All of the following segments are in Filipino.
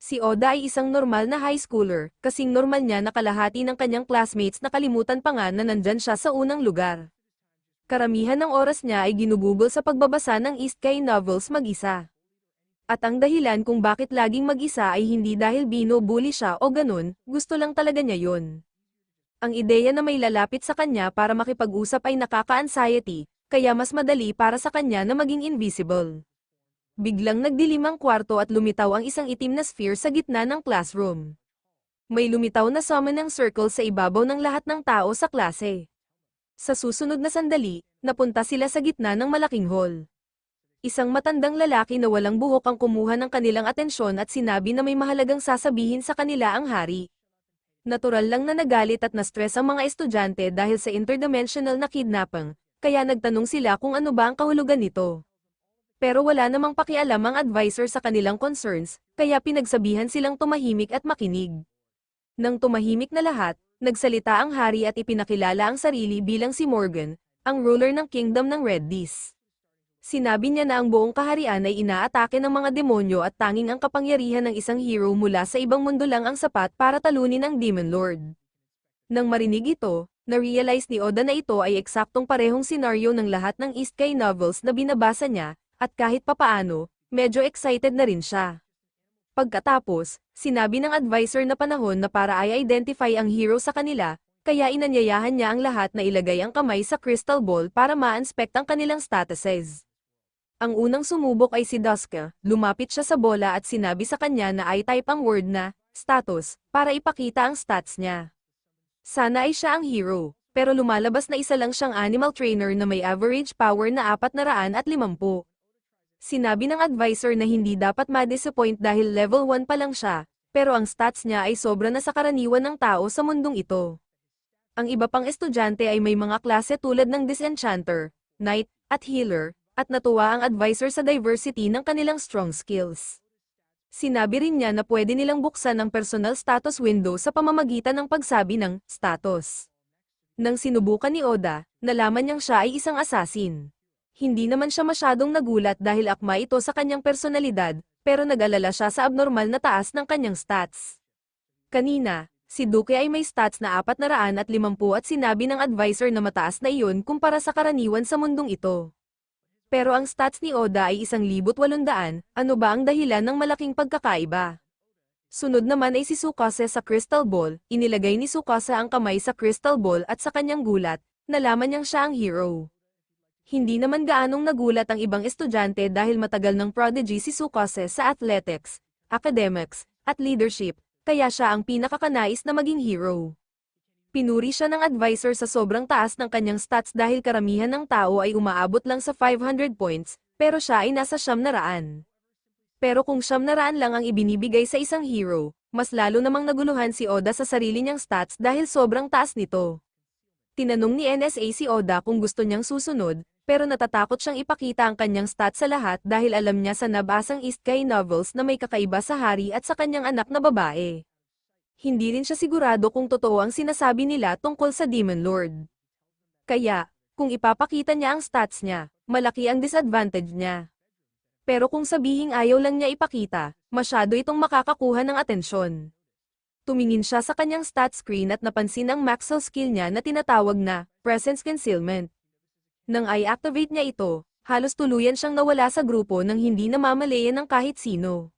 Si Oda ay isang normal na high schooler, kasing normal niya na kalahati ng kanyang classmates nakalimutan pa nga na nandyan siya sa unang lugar. Karamihan ng oras niya ay ginugugol sa pagbabasa ng isekai novels mag-isa. At ang dahilan kung bakit laging mag-isa ay hindi dahil binubuli siya o ganun, gusto lang talaga niya yun. Ang ideya na may lalapit sa kanya para makipag-usap ay nakaka-anxiety, kaya mas madali para sa kanya na maging invisible. Biglang nagdilim ang kwarto at lumitaw ang isang itim na sphere sa gitna ng classroom. May lumitaw na summoning circle sa ibabaw ng lahat ng tao sa klase. Sa susunod na sandali, napunta sila sa gitna ng malaking hall. Isang matandang lalaki na walang buhok ang kumuha ng kanilang atensyon at sinabi na may mahalagang sasabihin sa kanila ang hari. Natural lang na nagalit at na-stress ang mga estudyante dahil sa interdimensional na kidnapping, kaya nagtanong sila kung ano ba ang kahulugan nito. Pero wala namang pakialam ang advisor sa kanilang concerns, kaya pinagsabihan silang tumahimik at makinig. Nang tumahimik na lahat, nagsalita ang hari at ipinakilala ang sarili bilang si Morgan, ang ruler ng kingdom ng Red Dis. Sinabi niya na ang buong kaharian ay inaatake ng mga demonyo at tanging ang kapangyarihan ng isang hero mula sa ibang mundo lang ang sapat para talunin ang Demon Lord. Nang marinig ito, na-realize ni Oda na ito ay eksaktong parehong senaryo ng lahat ng isekai novels na binabasa niya, at kahit papaano, medyo excited na rin siya. Pagkatapos, sinabi ng advisor na panahon na para ay identify ang hero sa kanila, kaya inanyayahan niya ang lahat na ilagay ang kamay sa crystal ball para ma-inspect ang kanilang statuses. Ang unang sumubok ay si Duska, lumapit siya sa bola at sinabi sa kanya na i-type ang word na status para ipakita ang stats niya. Sana ay siya ang hero, pero lumalabas na isa lang siyang animal trainer na may average power na 450. Sinabi ng advisor na hindi dapat ma-disappoint dahil level 1 pa lang siya, pero ang stats niya ay sobra na sa karaniwan ng tao sa mundong ito. Ang iba pang estudyante ay may mga klase tulad ng Disenchanter, Knight, at Healer, at natuwa ang advisor sa diversity ng kanilang strong skills. Sinabi rin niya na pwede nilang buksan ang personal status window sa pamamagitan ng pagsabi ng status. Nang sinubukan ni Oda, nalaman niyang siya ay isang assassin. Hindi naman siya masyadong nagulat dahil akma ito sa kanyang personalidad, pero nag-alala siya sa abnormal na taas ng kanyang stats. Kanina, si Duke ay may stats na 450 at sinabi ng advisor na mataas na iyon kumpara sa karaniwan sa mundong ito. Pero ang stats ni Oda ay 1,800, ano ba ang dahilan ng malaking pagkakaiba? Sunod naman ay si Tsukasa sa crystal ball, inilagay ni Tsukasa ang kamay sa crystal ball at sa kanyang gulat, nalaman niyang siya ang hero. Hindi naman gaanong nagulat ang ibang estudyante dahil matagal ng prodigy si Tsukasa sa athletics, academics, at leadership, kaya siya ang pinakakanais na maging hero. Pinuri siya ng advisor sa sobrang taas ng kanyang stats dahil karamihan ng tao ay umaabot lang sa 500 points, pero siya ay nasa 900. Pero kung 900 lang ang ibinibigay sa isang hero, mas lalo namang naguluhan si Oda sa sarili niyang stats dahil sobrang taas nito. Tinanong ni NSA si Oda kung gusto niyang susunod, pero natatakot siyang ipakita ang kanyang stats sa lahat dahil alam niya sa nabasang isekai novels na may kakaiba sa hari at sa kanyang anak na babae. Hindi rin siya sigurado kung totoo ang sinasabi nila tungkol sa Demon Lord. Kaya, kung ipapakita niya ang stats niya, malaki ang disadvantage niya. Pero kung sabihing ayaw lang niya ipakita, masyado itong makakakuha ng atensyon. Tumingin siya sa kanyang stat screen at napansin ang maxwell skill niya na tinatawag na presence concealment. Nang i-activate niya ito, halos tuluyan siyang nawala sa grupo nang hindi namamalayan ng kahit sino.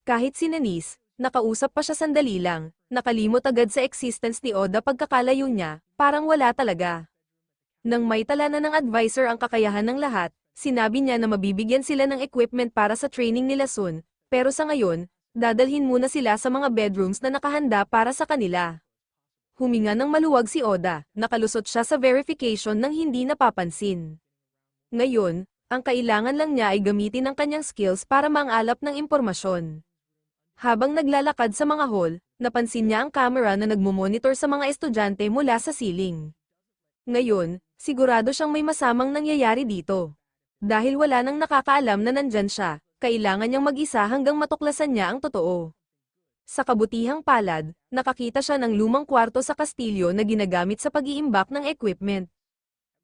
Kahit si Nanis, nakausap pa siya sandali lang, nakalimot agad sa existence ni Oda pagkakalayo niya, parang wala talaga. Nang may tala na ng advisor ang kakayahan ng lahat, sinabi niya na mabibigyan sila ng equipment para sa training nila soon, pero sa ngayon, dadalhin muna sila sa mga bedrooms na nakahanda para sa kanila. Huminga ng maluwag si Oda, nakalusot siya sa verification nang hindi napapansin. Ngayon, ang kailangan lang niya ay gamitin ang kanyang skills para mangalap ng impormasyon. Habang naglalakad sa mga hall, napansin niya ang camera na nagmumonitor sa mga estudyante mula sa ceiling. Ngayon, sigurado siyang may masamang nangyayari dito. Dahil wala nang nakakaalam na nandyan siya, kailangan niyang mag-isa hanggang matuklasan niya ang totoo. Sa kabutihang palad, nakakita siya ng lumang kwarto sa kastilyo na ginagamit sa pag-iimbak ng equipment.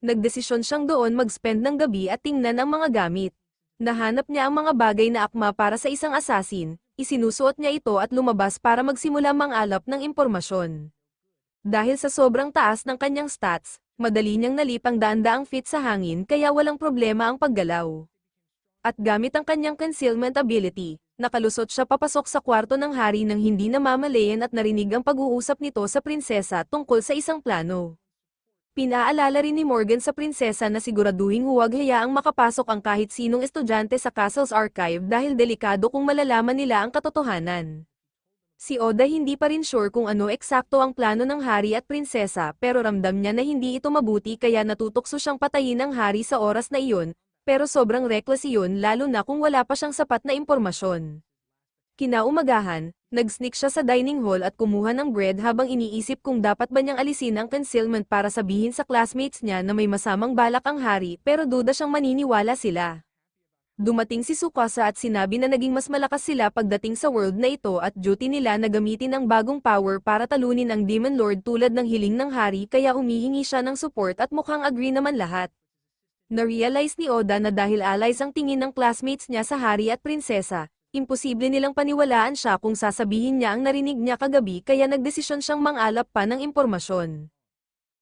Nagdesisyon siyang doon mag-spend ng gabi at tingnan ang mga gamit. Nahanap niya ang mga bagay na akma para sa isang assassin, isinusuot niya ito at lumabas para magsimula mangalap ng impormasyon. Dahil sa sobrang taas ng kanyang stats, madali niyang nalipang daan-daang feet sa hangin kaya walang problema ang paggalaw. At gamit ang kanyang concealment ability, nakalusot siya papasok sa kwarto ng hari nang hindi namamalayan at narinig ang pag-uusap nito sa prinsesa tungkol sa isang plano. Pinaalala rin ni Morgan sa prinsesa na siguraduhing huwag hayaang makapasok ang kahit sinong estudyante sa castle's archive dahil delikado kung malalaman nila ang katotohanan. Si Oda hindi pa rin sure kung ano eksakto ang plano ng hari at prinsesa pero ramdam niya na hindi ito mabuti kaya natutokso siyang patayin ang hari sa oras na iyon, pero sobrang reckless iyon lalo na kung wala pa siyang sapat na impormasyon. Kinaumagahan, nag-sneak siya sa dining hall at kumuha ng bread habang iniisip kung dapat ba niyang alisin ang concealment para sabihin sa classmates niya na may masamang balak ang hari pero duda siyang maniniwala sila. Dumating si Tsukasa at sinabi na naging mas malakas sila pagdating sa world na ito at duty nila na gamitin ang bagong power para talunin ang Demon Lord tulad ng hiling ng hari kaya humihingi siya ng support at mukhang agree naman lahat. Na-realize ni Oda na dahil allies ang tingin ng classmates niya sa hari at prinsesa, imposible nilang paniwalaan siya kung sasabihin niya ang narinig niya kagabi kaya nagdesisyon siyang mangalap pa ng impormasyon.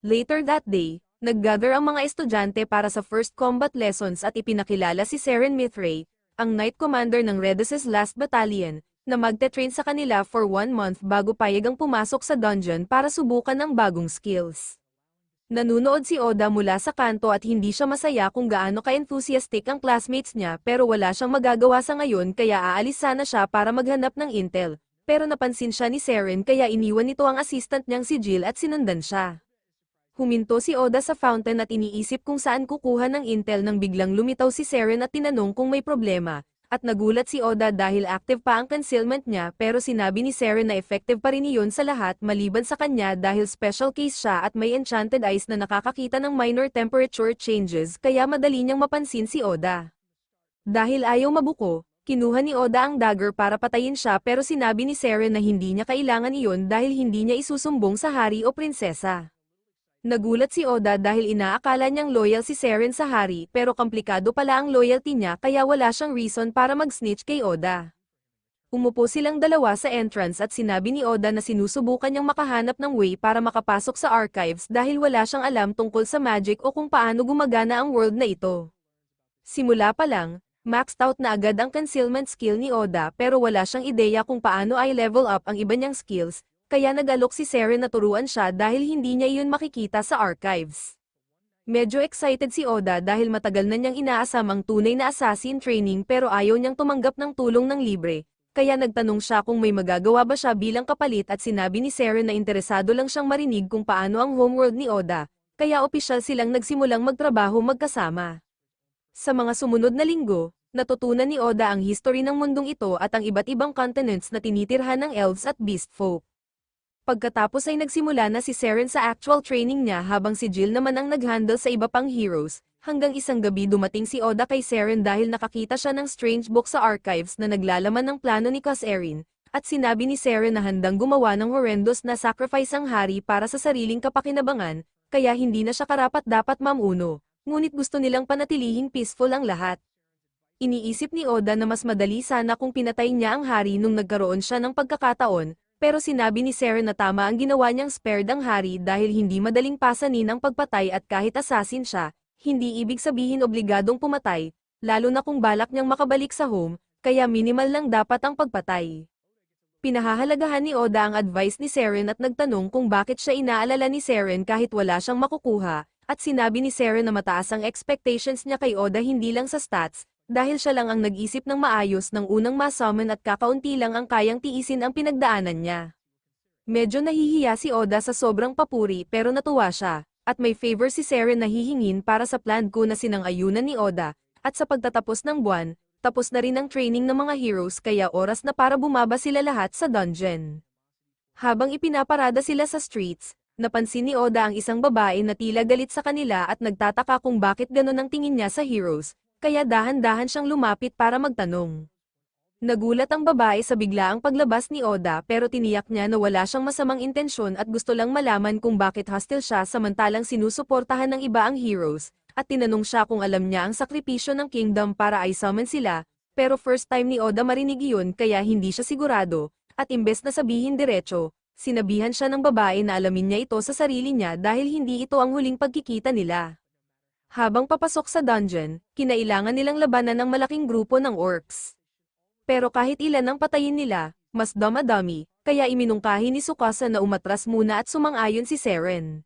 Later that day, naggather ang mga estudyante para sa first combat lessons at ipinakilala si Seren Mithray, ang Knight Commander ng Redus's Last Battalion, na magte-train sa kanila for 1 month bago payagang pumasok sa dungeon para subukan ang bagong skills. Nanunood si Oda mula sa kanto at hindi siya masaya kung gaano ka-enthusiastic ang classmates niya pero wala siyang magagawa sa ngayon kaya aalis sana siya para maghanap ng intel, pero napansin siya ni Seren kaya iniwan nito ang assistant niyang si Jill at sinundan siya. Huminto si Oda sa fountain at iniisip kung saan kukuha ng intel nang biglang lumitaw si Seren at tinanong kung may problema. At nagulat si Oda dahil active pa ang concealment niya pero sinabi ni Seren na effective pa rin iyon sa lahat maliban sa kanya dahil special case siya at may enchanted eyes na nakakakita ng minor temperature changes kaya madali niyang mapansin si Oda. Dahil ayaw mabuko, kinuha ni Oda ang dagger para patayin siya pero sinabi ni Seren na hindi niya kailangan iyon dahil hindi niya isusumbong sa hari o prinsesa. Nagulat si Oda dahil inaakala niyang loyal si Seren sa hari pero komplikado pala ang loyalty niya kaya wala siyang reason para mag-snitch kay Oda. Umupo silang dalawa sa entrance at sinabi ni Oda na sinusubukan niyang makahanap ng way para makapasok sa archives dahil wala siyang alam tungkol sa magic o kung paano gumagana ang world na ito. Simula pa lang, maxed out na agad ang concealment skill ni Oda pero wala siyang ideya kung paano ay level up ang iba niyang skills. Kaya nag-alok si Seren na turuan siya dahil hindi niya iyon makikita sa archives. Medyo excited si Oda dahil matagal na niyang inaasam ang tunay na assassin training pero ayaw niyang tumanggap ng tulong ng libre, kaya nagtanong siya kung may magagawa ba siya bilang kapalit at sinabi ni Seren na interesado lang siyang marinig kung paano ang homeworld ni Oda, kaya opisyal silang nagsimulang magtrabaho magkasama. Sa mga sumunod na linggo, natutunan ni Oda ang history ng mundong ito at ang iba't ibang continents na tinitirhan ng elves at beast folk. Pagkatapos ay nagsimula na si Seren sa actual training niya habang si Jill naman ang nag-handle sa iba pang heroes, hanggang isang gabi dumating si Oda kay Seren dahil nakakita siya ng strange book sa archives na naglalaman ng plano ni Cos Erin, at sinabi ni Seren na handang gumawa ng horrendous na sacrifice ang hari para sa sariling kapakinabangan, kaya hindi na siya karapat-dapat mamuno, ngunit gusto nilang panatilihing peaceful ang lahat. Iniisip ni Oda na mas madali sana kung pinatay niya ang hari nung nagkaroon siya ng pagkakataon, pero sinabi ni Seren na tama ang ginawa niyang spared ang hari dahil hindi madaling pasanin ang pagpatay at kahit assassin siya, hindi ibig sabihin obligadong pumatay, lalo na kung balak niyang makabalik sa home, kaya minimal lang dapat ang pagpatay. Pinahahalagahan ni Oda ang advice ni Seren at nagtanong kung bakit siya inaalala ni Seren kahit wala siyang makukuha, at sinabi ni Seren na mataas ang expectations niya kay Oda hindi lang sa stats, dahil siya lang ang nag-isip ng maayos ng unang ma-summon at kakaunti lang ang kayang tiisin ang pinagdaanan niya. Medyo nahihiya si Oda sa sobrang papuri pero natuwa siya, at may favor si Seren na hihingin para sa planned coup na sinang-ayunan ni Oda, at sa pagtatapos ng buwan, tapos na rin ang training ng mga heroes kaya oras na para bumaba sila lahat sa dungeon. Habang ipinaparada sila sa streets, napansin ni Oda ang isang babae na tila galit sa kanila at nagtataka kung bakit ganon ang tingin niya sa heroes, kaya dahan-dahan siyang lumapit para magtanong. Nagulat ang babae sa biglaang paglabas ni Oda pero tiniyak niya na wala siyang masamang intensyon at gusto lang malaman kung bakit hostile siya samantalang sinusuportahan ng iba ang heroes, at tinanong siya kung alam niya ang sakripisyo ng kingdom para i-summon sila, Pero first time ni Oda marinig iyon kaya hindi siya sigurado, at imbes na sabihin diretso, sinabihan siya ng babae na alamin niya ito sa sarili niya dahil hindi ito ang huling pagkikita nila. Habang papasok sa dungeon, kinailangan nilang labanan ng malaking grupo ng orcs. Pero kahit ilan ang patayin nila, mas damadami, kaya iminungkahi ni Tsukasa na umatras muna at sumang-ayon si Seren.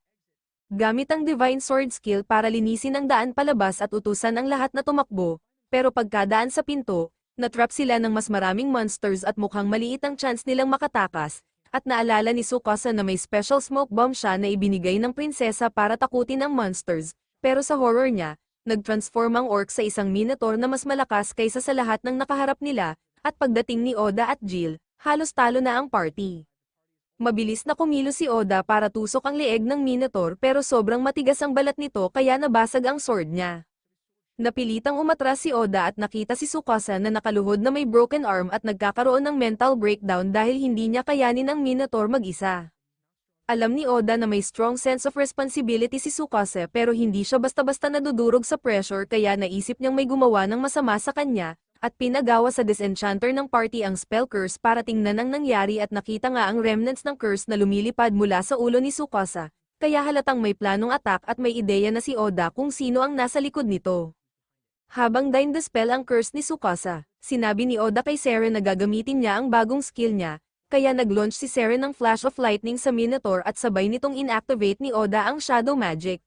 Gamit ang Divine Sword skill para linisin ang daan palabas at utusan ang lahat na tumakbo, pero pagkadaan sa pinto, natrap sila ng mas maraming monsters at mukhang maliit ang chance nilang makatakas, at naalala ni Tsukasa na may special smoke bomb siya na ibinigay ng prinsesa para takutin ang monsters, pero sa horror niya, nag-transform ang orc sa isang minotaur na mas malakas kaysa sa lahat ng nakaharap nila, at pagdating ni Oda at Jill, halos talo na ang party. Mabilis na kumilos si Oda para tusok ang leeg ng Minotaur pero sobrang matigas ang balat nito kaya nabasag ang sword niya. Napilitang umatras si Oda at nakita si Tsukasa na nakaluhod na may broken arm at nagkakaroon ng mental breakdown dahil hindi niya kayanin ang Minotaur mag-isa. Alam ni Oda na may strong sense of responsibility si Tsukasa pero hindi siya basta-basta nadudurog sa pressure kaya naisip niyang may gumawa ng masama sa kanya, at pinagawa sa disenchanter ng party ang spell curse para tingnan ang nangyari at nakita nga ang remnants ng curse na lumilipad mula sa ulo ni Tsukasa, kaya halatang may planong attack at may ideya na si Oda kung sino ang nasa likod nito. Habang din-dispel ang curse ni Tsukasa, sinabi ni Oda kay Seren na gagamitin niya ang bagong skill niya, kaya nag-launch si Seren ng Flash of Lightning sa Minotaur at sabay nitong inactivate ni Oda ang Shadow Magic.